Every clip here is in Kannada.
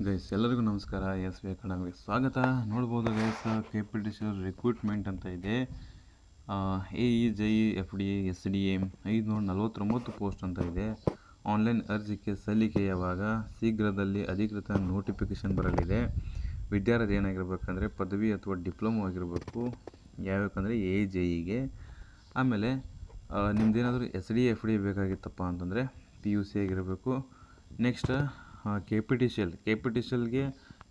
ಗೈಸ್ ಎಲ್ಲರಿಗೂ ನಮಸ್ಕಾರ. ಎಸ್ ವಿ ಅಕಾಡೆಮಿಗೆ ಸ್ವಾಗತ. ನೋಡ್ಬೋದು ಗೈಸ್, KPTCL ರಿಕ್ರೂಟ್ಮೆಂಟ್ ಅಂತ ಇದೆ. AE, FD, SDA 549 ಪೋಸ್ಟ್ ಅಂತ ಇದೆ. ಆನ್ಲೈನ್ ಅರ್ಜಿಗೆ ಸಲ್ಲಿಕೆ ಯಾವಾಗ? ಶೀಘ್ರದಲ್ಲಿ ಅಧಿಕೃತ ನೋಟಿಫಿಕೇಷನ್ ಬರಲಿದೆ. ವಿದ್ಯಾರ್ಥಿ ಏನಾಗಿರ್ಬೇಕಂದ್ರೆ ಪದವಿ ಅಥವಾ ಡಿಪ್ಲೊಮೊ ಆಗಿರಬೇಕು. ಯಾವ್ಯಾಕಂದರೆ AE ಆಮೇಲೆ ನಿಮ್ದೇನಾದರೂ SDA FD ಬೇಕಾಗಿತ್ತಪ್ಪ ಅಂತಂದರೆ PUC ಆಗಿರಬೇಕು. ನೆಕ್ಸ್ಟ್ KPTCLಗೆ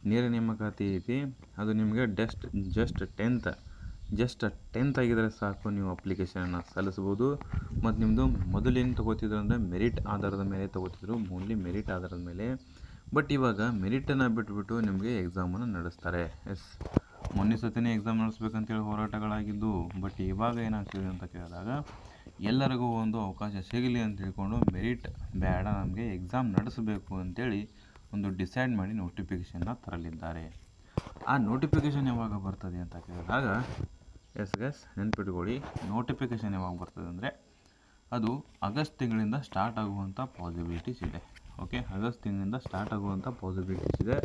ನೇರ ನೇಮಕಾತಿ ಐತಿ. ಅದು ನಿಮಗೆ ಜಸ್ಟ್ ಟೆಂತ್ ಆಗಿದ್ರೆ ಸಾಕು, ನೀವು ಅಪ್ಲಿಕೇಶನನ್ನು ಸಲ್ಲಿಸ್ಬೋದು. ಮತ್ತು ನಿಮ್ಮದು ಮೊದಲೇನು ತೊಗೋತಿದ್ರು ಅಂದರೆ ಮೆರಿಟ್ ಆಧಾರದ ಮೇಲೆ ತೊಗೋತಿದ್ರು, ಓನ್ಲಿ ಮೆರಿಟ್ ಆಧಾರದ ಮೇಲೆ. ಬಟ್ ಇವಾಗ ಮೆರಿಟನ್ನು ಬಿಟ್ಬಿಟ್ಟು ನಿಮಗೆ ಎಕ್ಸಾಮನ್ನು ನಡೆಸ್ತಾರೆ. ಮೊನ್ನೆ ಸತಿನೇ ಎಕ್ಸಾಮ್ ನಡೆಸ್ಬೇಕಂತೇಳಿ ಹೋರಾಟಗಳಾಗಿದ್ದು. ಬಟ್ ಇವಾಗ ಏನಾಗ್ತಿದೆ ಅಂತ ಕೇಳಿದಾಗ ಎಲ್ಲರಿಗೂ ಒಂದು ಅವಕಾಶ ಸಿಗಲಿ ಅಂತ ಹೇಳ್ಕೊಂಡು ಮೆರಿಟ್ ಬೇಡ, ನಮಗೆ ಎಕ್ಸಾಮ್ ನಡೆಸಬೇಕು ಅಂತೇಳಿ ಒಂದು ಡಿಸೈಡ್ ಮಾಡಿ ನೋಟಿಫಿಕೇಷನ್ನ ತರಲಿದ್ದಾರೆ. ಆ ನೋಟಿಫಿಕೇಷನ್ ಯಾವಾಗ ಬರ್ತದೆ ಅಂತ ಕೇಳಿದಾಗ ನೆನ್ಪಿಟ್ಕೊಳ್ಳಿ, ನೋಟಿಫಿಕೇಷನ್ ಯಾವಾಗ ಬರ್ತದೆ ಅಂದರೆ ಅದು ಆಗಸ್ಟ್ ತಿಂಗಳಿಂದ ಸ್ಟಾರ್ಟ್ ಆಗುವಂಥ ಪಾಸಿಬಿಲಿಟೀಸ್ ಇದೆ. ಓಕೆ, ಆಗಸ್ಟ್ ತಿಂಗಳಿಂದ ಸ್ಟಾರ್ಟ್ ಆಗುವಂಥ ಪಾಸಿಬಿಲಿಟೀಸ್ ಇದೆ.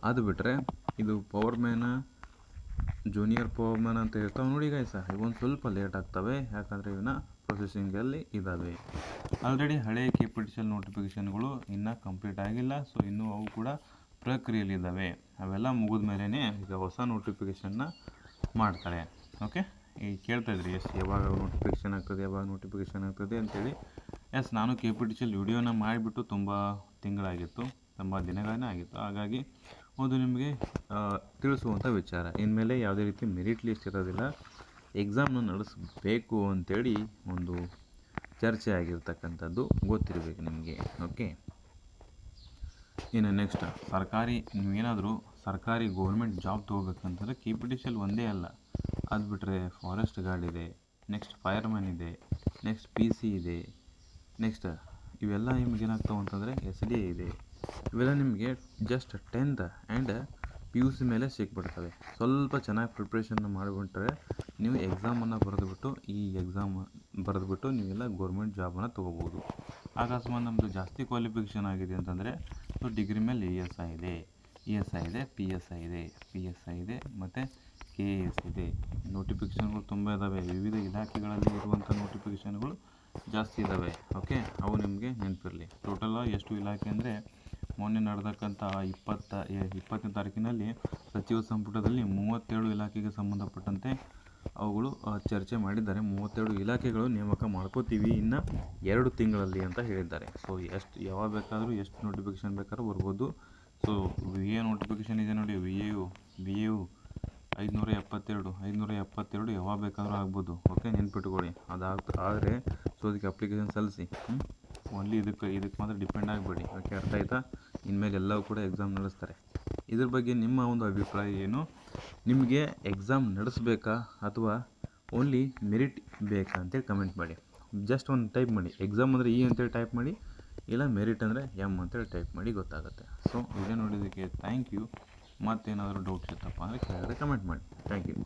ಅದು ಬಿಟ್ಟರೆ ಇದು ಪವರ್ಮ್ಯಾನ್, ಜೂನಿಯರ್ ಪವರ್ಮ್ಯಾನ್ ಅಂತ ಇರ್ತಾವೆ ನೋಡಿ ಗೈಸ್, ಇವೊಂದು ಸ್ವಲ್ಪ ಲೇಟ್ ಆಗ್ತವೆ. ಯಾಕಂದರೆ ಇವನ್ನ ಪ್ರೊಸೆಸಿಂಗಲ್ಲಿ ಇದ್ದಾವೆ. ಆಲ್ರೆಡಿ ಹಳೆಯ KPTCL ನೋಟಿಫಿಕೇಷನ್ಗಳು ಇನ್ನೂ ಕಂಪ್ಲೀಟ್ ಆಗಿಲ್ಲ. ಸೊ ಇನ್ನೂ ಅವು ಕೂಡ ಪ್ರಕ್ರಿಯೆಯಲ್ಲಿದ್ದಾವೆ. ಅವೆಲ್ಲ ಮುಗಿದ ಮೇಲೇ ಈಗ ಹೊಸ ನೋಟಿಫಿಕೇಷನ್ನ ಮಾಡ್ತಾರೆ. ಓಕೆ, ಈಗ ಕೇಳ್ತಾಯಿದ್ರಿ ಯಾವಾಗ ನೋಟಿಫಿಕೇಷನ್ ಆಗ್ತದೆ ಅಂತೇಳಿ. ನಾನು KPTCL ವಿಡಿಯೋನ ಮಾಡಿಬಿಟ್ಟು ತುಂಬ ತಿಂಗಳಾಗಿತ್ತು, ತುಂಬ ದಿನಗಳೇ ಆಗಿತ್ತು. ಹಾಗಾಗಿ ಒಂದು ನಿಮಗೆ ತಿಳಿಸುವಂಥ ವಿಚಾರ. ಇನ್ಮೇಲೆ ಯಾವುದೇ ರೀತಿ ಮೆರಿಟ್ ಲಿಸ್ಟ್ ಇರೋದಿಲ್ಲ, ಎಕ್ಸಾಮ್ನ ನಡೆಸಬೇಕು ಅಂತೇಳಿ ಒಂದು ಚರ್ಚೆ ಆಗಿರ್ತಕ್ಕಂಥದ್ದು ಗೊತ್ತಿರಬೇಕು ನಿಮಗೆ. ಓಕೆ, ಇನ್ನು ನೆಕ್ಸ್ಟ್ ನೀವೇನಾದರೂ ಸರ್ಕಾರಿ ಗೌರ್ಮೆಂಟ್ ಜಾಬ್ ತೊಗೋಬೇಕಂತಂದರೆ KPTCL ಒಂದೇ ಅಲ್ಲ, ಅದು ಬಿಟ್ಟರೆ ಫಾರೆಸ್ಟ್ ಗಾರ್ಡ್ ಇದೆ, ನೆಕ್ಸ್ಟ್ ಫೈರ್ಮ್ಯಾನ್ ಇದೆ, ನೆಕ್ಸ್ಟ್ PC ಇದೆ, ನೆಕ್ಸ್ಟ್ ಇವೆಲ್ಲ ನಿಮ್ಗೆ ಏನಾಗ್ತಾವೆ ಅಂತಂದರೆ SDA ಇದೆ. ಇವೆಲ್ಲ ನಿಮಗೆ ಜಸ್ಟ್ 10th ಆ್ಯಂಡ್ PUC ಮೇಲೆ ಸಿಕ್ಬಿಡ್ತವೆ. ಸ್ವಲ್ಪ ಚೆನ್ನಾಗಿ ಪ್ರಿಪ್ರೇಷನ್ನ ಮಾಡಿಬಿಟ್ರೆ ನೀವು ಎಕ್ಸಾಮನ್ನು ಬರೆದುಬಿಟ್ಟು ನೀವೆಲ್ಲ ಗೌರ್ಮೆಂಟ್ ಜಾಬನ್ನು ತೊಗೋಬೋದು. ಅಕಸ್ಮಾತ್ ನಮ್ಮದು ಜಾಸ್ತಿ ಕ್ವಾಲಿಫಿಕೇಷನ್ ಆಗಿದೆ ಅಂತಂದರೆ ಡಿಗ್ರಿ ಮೇಲೆ ESI ಇದೆ, PSI ಇದೆ ಮತ್ತು KAS ಇದೆ. ನೋಟಿಫಿಕೇಷನ್ಗಳು ತುಂಬ ಇದ್ದಾವೆ. ವಿವಿಧ ಇಲಾಖೆಗಳಲ್ಲಿ ಇರುವಂಥ ನೋಟಿಫಿಕೇಷನ್ಗಳು ಜಾಸ್ತಿ ಇದ್ದಾವೆ. ಓಕೆ, ಅವು ನಿಮಗೆ ನೆನಪಿರಲಿ. ಟೋಟಲ್ ಎಷ್ಟು ಇಲಾಖೆ ಅಂದರೆ ಮೊನ್ನೆ ನಡೆದಕ್ಕಂಥ 20ನೇ ತಾರೀಕಿನಲ್ಲಿ ಸಚಿವ ಸಂಪುಟದಲ್ಲಿ 37 ಇಲಾಖೆಗೆ ಸಂಬಂಧಪಟ್ಟಂತೆ ಅವುಗಳು ಚರ್ಚೆ ಮಾಡಿದ್ದಾರೆ. 37 ಇಲಾಖೆಗಳು ನೇಮಕ ಮಾಡ್ಕೋತೀವಿ ಇನ್ನು 2 ತಿಂಗಳಲ್ಲಿ ಅಂತ ಹೇಳಿದ್ದಾರೆ. ಸೊ ಯಾವಾಗ ಬೇಕಾದರೂ ಎಷ್ಟು ನೋಟಿಫಿಕೇಷನ್ ಬೇಕಾದ್ರೂ ಬರ್ಬೋದು. ಸೊ VA ನೋಟಿಫಿಕೇಷನ್ ಇದೆ ನೋಡಿ, VA 572 ಯಾವಾಗ ಬೇಕಾದರೂ ಆಗ್ಬೋದು. ಓಕೆ, ನೆನ್ಪಿಟ್ಕೊಳ್ಳಿ. ಆದರೆ ಅದಕ್ಕೆ ಅಪ್ಲಿಕೇಶನ್ ಸಲ್ಲಿಸಿ. ಓನ್ಲಿ ಇದಕ್ಕೆ ಮಾತ್ರ ಡಿಪೆಂಡ್ ಆಗಬೇಡಿ. ಓಕೆ, ಅರ್ಥ ಆಯ್ತಾ? ಇನ್ಮೇಲೆ ಎಲ್ಲವೂ ಕೂಡ ಎಕ್ಸಾಮ್ ನಡೆಸ್ತಾರೆ. ಇದ್ರ ಬಗ್ಗೆ ನಿಮ್ಮ ಒಂದು ಅಭಿಪ್ರಾಯ ಏನು? ನಿಮಗೆ ಎಕ್ಸಾಮ್ ನಡೆಸಬೇಕಾ ಅಥವಾ ಓನ್ಲಿ ಮೆರಿಟ್ ಬೇಕಾ ಅಂತೇಳಿ ಕಮೆಂಟ್ ಮಾಡಿ. ಜಸ್ಟ್ ಒಂದು ಟೈಪ್ ಮಾಡಿ, ಎಕ್ಸಾಮ್ ಅಂದರೆ ಅಂತೇಳಿ ಟೈಪ್ ಮಾಡಿ, ಇಲ್ಲ ಮೆರಿಟ್ ಅಂದರೆ M ಅಂತೇಳಿ ಟೈಪ್ ಮಾಡಿ, ಗೊತ್ತಾಗುತ್ತೆ. ಸೊ ವಿಡಿಯೋ ನೋಡಿದ್ದಕ್ಕೆ ಥ್ಯಾಂಕ್ ಯು. ಮತ್ತೇನಾದರೂ ಡೌಟ್ಸ್ ಇತ್ತಪ್ಪ ಅಂದರೆ ಕೆಳಗಡೆ ಕಮೆಂಟ್ ಮಾಡಿ. Thank you.